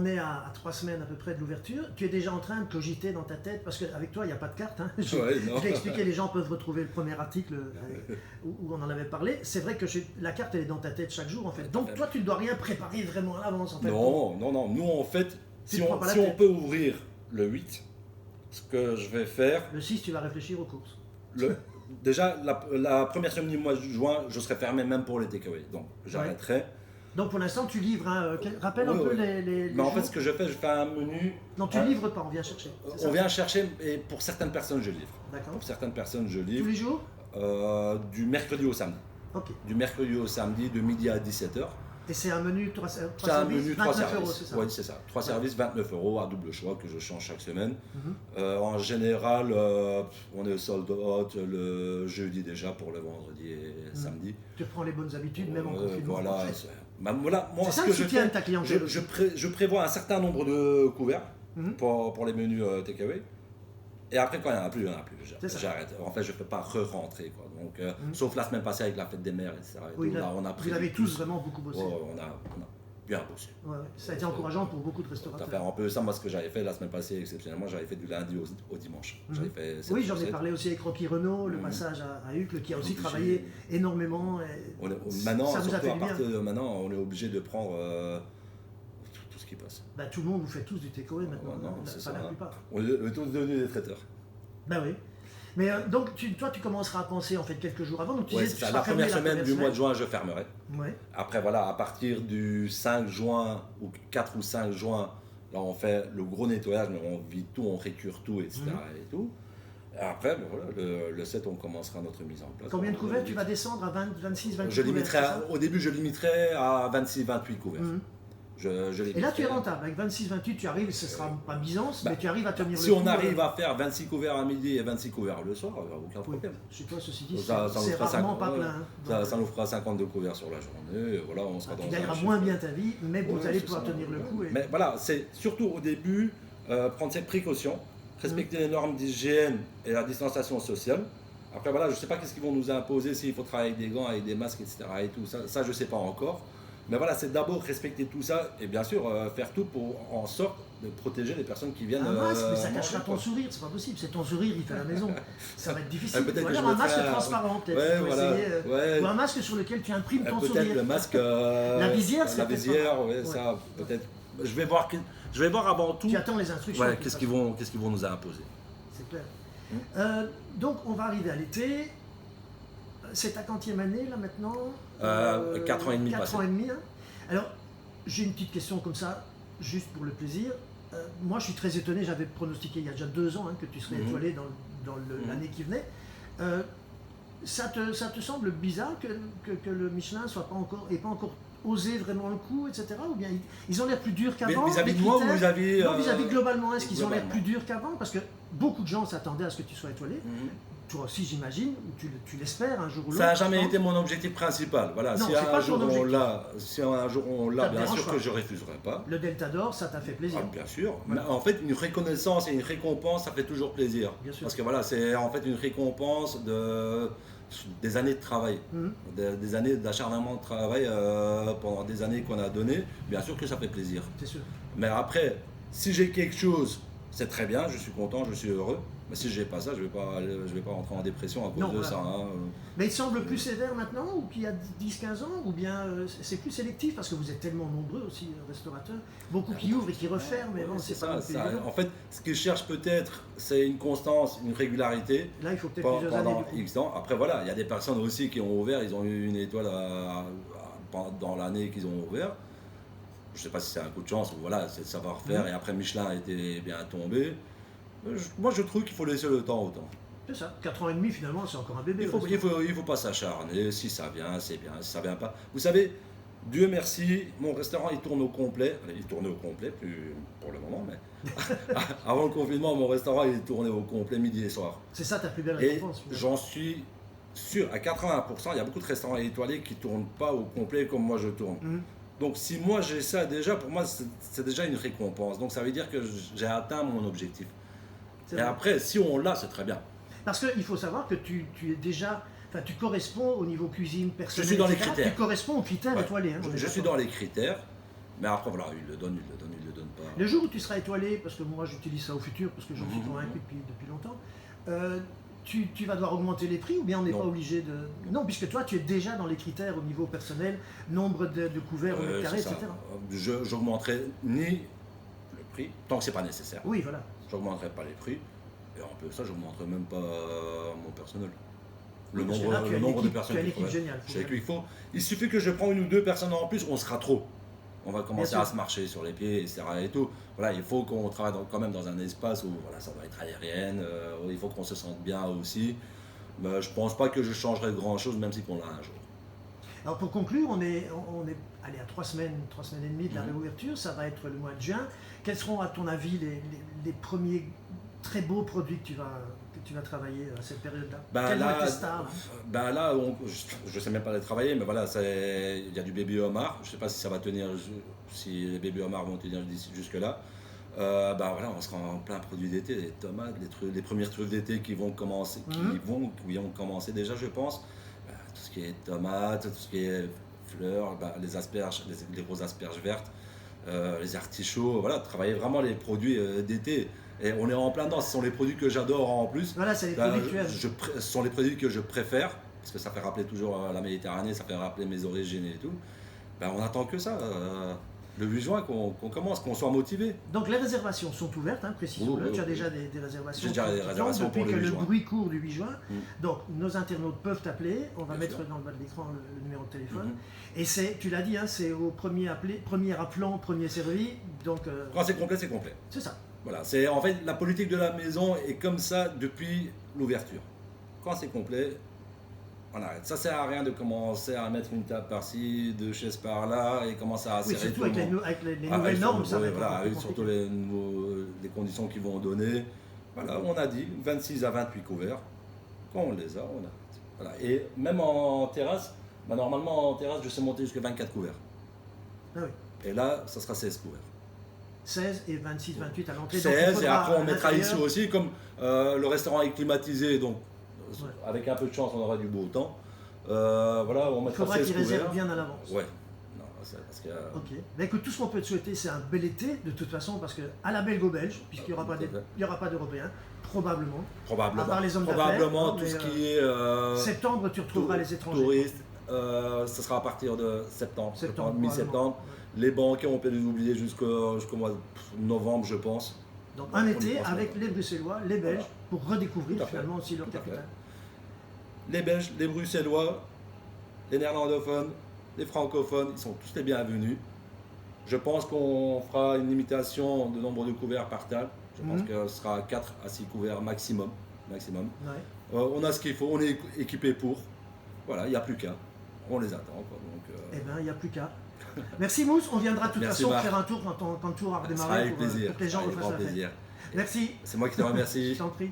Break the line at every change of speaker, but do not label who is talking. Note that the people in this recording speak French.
on est à 3 semaines à peu près de l'ouverture. Tu es déjà en train de cogiter dans ta tête, parce qu'avec toi, il n'y a pas de carte. Hein. Je l'ai expliqué, les gens peuvent retrouver le premier article où on en avait parlé. C'est vrai que la carte, elle est dans ta tête chaque jour, en fait. Donc, toi, tu ne dois rien préparer vraiment à l'avance, en fait.
Non. Nous, en fait, si on peut ouvrir le 8, ce que je vais faire...
Le 6, tu vas réfléchir aux courses.
Déjà, la première semaine du mois de juin, je serai fermé même pour les takeaway. Donc, j'arrêterai. Ouais.
Donc, pour l'instant, tu livres. Hein, rappelle un peu les
Mais en fait, ce que je fais un menu.
Non, tu ne livres pas, on vient chercher.
On vient chercher, et pour certaines personnes, je livre.
D'accord.
Pour certaines personnes, je livre.
Tous les jours
du mercredi au samedi.
Ok.
Du mercredi au samedi, de midi à 17h.
Et c'est un menu 3 services,
c'est un menu 3 services.
€, c'est ça?
Oui, c'est ça. 3 services, 29 € à double choix que je change chaque semaine. En général, on est au sold out le jeudi déjà pour le vendredi et samedi.
Tu prends les bonnes habitudes, même en confinement.
Voilà, moi,
c'est ça le soutien de ta clientèle.
Je prévois un certain nombre de couverts pour les menus takeaway. Et après, quand il n'y en a plus, j'arrête. En fait, je ne peux pas re-rentrer. Donc, sauf la semaine passée avec la fête des mères, etc.
Oui, là, vous avez tous vraiment beaucoup bossé.
On a bien bossé.
Ouais, ça a été encourageant pour beaucoup de restaurateurs.
Ça fait un peu ça, moi, ce que j'avais fait la semaine passée, exceptionnellement, j'avais fait du lundi au dimanche.
Oui, j'en ai parlé aussi avec Rocky Renaud, le passage à Hucle, qui a aussi travaillé énormément.
Maintenant, on est obligé de prendre... tout ce qui passe.
Bah, tout le monde, vous fait tous du takeaway maintenant, pas la plupart.
On est tous devenus des traiteurs.
Ben oui. Mais donc, toi, tu commenceras à penser en fait quelques jours avant. Donc, tu
c'est ça. La première semaine du mois de juin, je fermerai.
Ouais.
Après, voilà, à partir du 5 juin, ou 4 ou 5 juin, là, on fait le gros nettoyage, mais on vide tout, on récure tout, etc. Et tout. Et après, le 7, on commencera notre mise en place.
Combien de couverts tu vas descendre à 26, 28 couverts?
Au début, je limiterai à 26, 28 couverts.
Et là, tu es rentable. Avec 26-28, tu arrives, ce sera pas Byzance, mais tu arrives à tenir le coup.
Si on arrive à faire 26 couverts à midi et 26 couverts le soir, aucun problème.
Chez toi, ceci dit, c'est rarement pas plein.
Ça nous fera 52 couverts sur la journée. Voilà, on sera
tu gagneras moins bien ta vie, mais vous allez pouvoir tenir le coup.
Mais voilà, c'est surtout au début, prendre ces précautions, respecter les normes d'hygiène et la distanciation sociale. Après, voilà, je ne sais pas qu'est-ce qu'ils vont nous imposer, s'il faut travailler avec des gants, avec des masques, etc. Et tout ça je ne sais pas encore. Mais voilà, c'est d'abord respecter tout ça et bien sûr faire tout pour en sorte de protéger les personnes qui viennent.
Un masque, mais ça cachera ton sourire, c'est pas possible. C'est ton sourire, il fait la maison. Ça va être difficile.
Peut-être
un masque transparent, peut-être. Ou un masque sur lequel tu imprimes ton sourire.
Peut-être le masque.
La visière,
c'est ça, peut-être. Je vais voir avant tout.
Tu attends les instructions.
Qu'est-ce qu'ils vont nous imposer.
C'est clair. Donc, on va arriver à l'été. C'est ta quantième année là maintenant
4 ans et demi.
4 ans et demi. Hein. Alors, j'ai une petite question comme ça, juste pour le plaisir. Moi, je suis très étonné, j'avais pronostiqué il y a déjà 2 ans que tu serais étoilé dans l'année qui venait. Ça te semble bizarre que le Michelin n'ait pas encore osé vraiment le coup, etc. Ou bien ils ont l'air plus durs qu'avant?
Vis-à-vis de moi ou vis-à-vis...
Non, vis-à-vis globalement, est-ce qu'ils ont l'air plus durs qu'avant? Parce que beaucoup de gens s'attendaient à ce que tu sois étoilé. Toi aussi, j'imagine, ou tu l'espères un jour ou l'autre.
Ça n'a jamais été mon objectif principal. Voilà,
non,
si un jour on l'a, bien sûr que je ne refuserai pas.
Le Delta d'Or, ça t'a fait plaisir.
Bien sûr. Voilà. En fait, une reconnaissance et une récompense, ça fait toujours plaisir.
Bien sûr.
Parce que voilà, c'est en fait une récompense des années de travail, des années d'acharnement de travail pendant des années qu'on a donné. Bien sûr que ça fait plaisir.
C'est sûr.
Mais après, si j'ai quelque chose, c'est très bien, je suis content, je suis heureux. Mais si je n'ai pas ça, je ne vais pas rentrer en dépression à cause de ça. Hein.
Mais il semble plus sévère maintenant ou qu'il y a 10-15 ans, ou bien c'est plus sélectif parce que vous êtes tellement nombreux aussi, restaurateurs, beaucoup qui ouvrent et qui referment, mais bon, c'est pas ça.
En fait, ce qu'ils cherchent peut-être, c'est une constance, une régularité.
Là, il faut peut-être plusieurs années.
Pendant X temps. Après, voilà, il y a des personnes aussi qui ont ouvert, ils ont eu une étoile dans l'année qu'ils ont ouvert. Je ne sais pas si c'est un coup de chance ou voilà, c'est de savoir-faire. Et après, Michelin était bien tombé. Moi, je trouve qu'il faut laisser le temps au temps.
C'est ça. 4 ans et demi, finalement, c'est encore un bébé.
Il faut pas s'acharner. Si ça vient, c'est bien. Si ça vient pas. Vous savez, Dieu merci, mon restaurant, il tourne au complet. Il tournait au complet, plus pour le moment, mais avant le confinement, mon restaurant, il tournait au complet midi et soir.
C'est ça ta plus belle récompense.
Et j'en suis sûr, à 80%, il y a beaucoup de restaurants étoilés qui ne tournent pas au complet comme moi je tourne. Donc si moi j'ai ça déjà, pour moi, c'est déjà une récompense. Donc ça veut dire que j'ai atteint mon objectif. Et après, si on l'a, c'est très bien.
Parce qu'il faut savoir que tu es déjà, tu corresponds au niveau cuisine personnelle.
Je suis dans les critères.
Tu corresponds aux critères étoilés. Hein,
je suis dans les critères, mais après, voilà, il le donne
Le jour où tu seras étoilé, parce que moi j'utilise ça au futur, parce que j'en suis convaincu depuis longtemps, tu vas devoir augmenter les prix ou bien on n'est pas obligé de... Non, puisque toi tu es déjà dans les critères au niveau personnel, nombre de couverts au mètre carré, etc.
J'augmenterai ni le prix, tant que c'est pas nécessaire.
Oui, voilà.
J'augmenterai pas les prix, et en plus de ça, j'augmenterai même pas mon personnel. Le
Parce que
nombre,
là, tu
le
as
nombre de
l'équipe-
personnes.
Tu as l'équipe
Ouais.
géniale.
Je sais qu'il faut. Il suffit que je prends une ou deux personnes en plus, on sera trop. On va commencer
Bien
à
sûr.
se marcher sur les pieds, etc. Et tout. Voilà, il faut qu'on travaille quand même dans un espace où voilà, ça doit être aérienne. Il faut qu'on se sente bien aussi. Mais je pense pas que je changerai grand chose, même si pour là un jour.
Alors pour conclure, on est allez, à 3 semaines et demie de la réouverture, ça va être le mois de juin. Quels seront à ton avis les premiers très beaux produits que tu vas travailler à cette période-là? Quelles vont être tes stars, hein?
Là je sais même pas les travailler, mais voilà, il y a du baby homard. Je sais pas si ça va tenir, si les baby homards vont tenir jusque-là. Voilà, on sera en plein produit d'été, les tomates, les premières truffes d'été qui vont commencer, qui ont commencé déjà, je pense. Tout ce qui est tomates, tout ce qui est fleurs, les asperges, les grosses asperges vertes, les artichauts, voilà, travailler vraiment les produits d'été. Et on est en plein dedans, ce sont les produits que j'adore en plus.
Voilà, c'est les produits que tu aimes.
Ce sont les produits que je préfère, parce que ça fait rappeler toujours la Méditerranée, ça fait rappeler mes origines et tout. On n'attend que ça, le 8 juin qu'on commence, qu'on soit motivé.
Donc les réservations sont ouvertes, hein, précisons-le.
Oui,
tu as déjà des réservations.
J'ai déjà des réservations
depuis
pour le
que
8
le
juin.
bruit court du 8 juin. Donc nos internautes peuvent t'appeler. On va
Bien
mettre
sûr.
dans le bas de l'écran le numéro de téléphone. Et tu l'as dit, hein, c'est au premier appelé, premier appelant, premier servi. Donc
Quand c'est complet, c'est complet.
c'est ça.
Voilà, c'est en fait la politique de la maison est comme ça depuis l'ouverture. Quand c'est complet, on arrête. Ça sert à rien de commencer à mettre une table par-ci, deux chaises par-là et commencer à
Oui,
serrer
surtout
tout le monde.
avec les nouvelles normes, ça va être
Voilà,
un peu
avec surtout
compliqué.
les conditions qu'ils vont donner. Voilà, on a dit 26 à 28 couverts. Quand on les a, on arrête. Voilà. Et même en terrasse, normalement en terrasse, je sais monter jusqu'à 24 couverts.
Ah oui.
Et là, ça sera 16 couverts.
16 et 26, 28 à l'entrée. Donc, il
16 et
faudra
après on
à
mettra ici
l'intérieur-
aussi, comme le restaurant est climatisé, donc
Ouais.
avec un peu de chance on aura du beau temps. Voilà, on
Il
mettra
faudra
16
qu'ils réservent
couverts.
bien à l'avance.
Ouais. Non, c'est parce que.
Ok. Ben écoute, tout ce qu'on peut te souhaiter, c'est un bel été, de toute façon, parce que à la belgo-belge, puisqu'il n'y aura pas d'Européens, probablement.
Probablement.
À part les hommes
Probablement
d'affaires,
tout
mais,
ce qui est.
Septembre, tu retrouveras les étrangers.
Touristes, ce sera à partir de septembre,
Septembre,
mi-septembre.
probablement.
Les banquets, on peut les oublier jusqu'au mois de novembre, je pense.
Donc un
On y
été
pense
avec
pas.
les Bruxellois, les Belges,
Voilà.
pour redécouvrir
Tout à fait.
finalement aussi leur
Tout à fait.
capitale.
Les Belges, les Bruxellois, les néerlandophones, les francophones, ils sont tous les bienvenus. Je pense qu'on fera une limitation de nombre de couverts par table. Je pense que ce sera 4 à 6 couverts maximum.
Ouais.
On a ce qu'il faut, on est équipé pour. Voilà, il n'y a plus qu'à. On les attend. Quoi. Donc,
Eh bien, il n'y a plus qu'à. Merci Mousse, on viendra de toute
Merci,
façon
Marc.
faire un tour quand le tour a
ça sera
redémarré
avec plaisir.
pour que les gens
Avec
refassent
grand
la fête.
plaisir.
Merci,
C'est moi qui te remercie.
je t'en prie.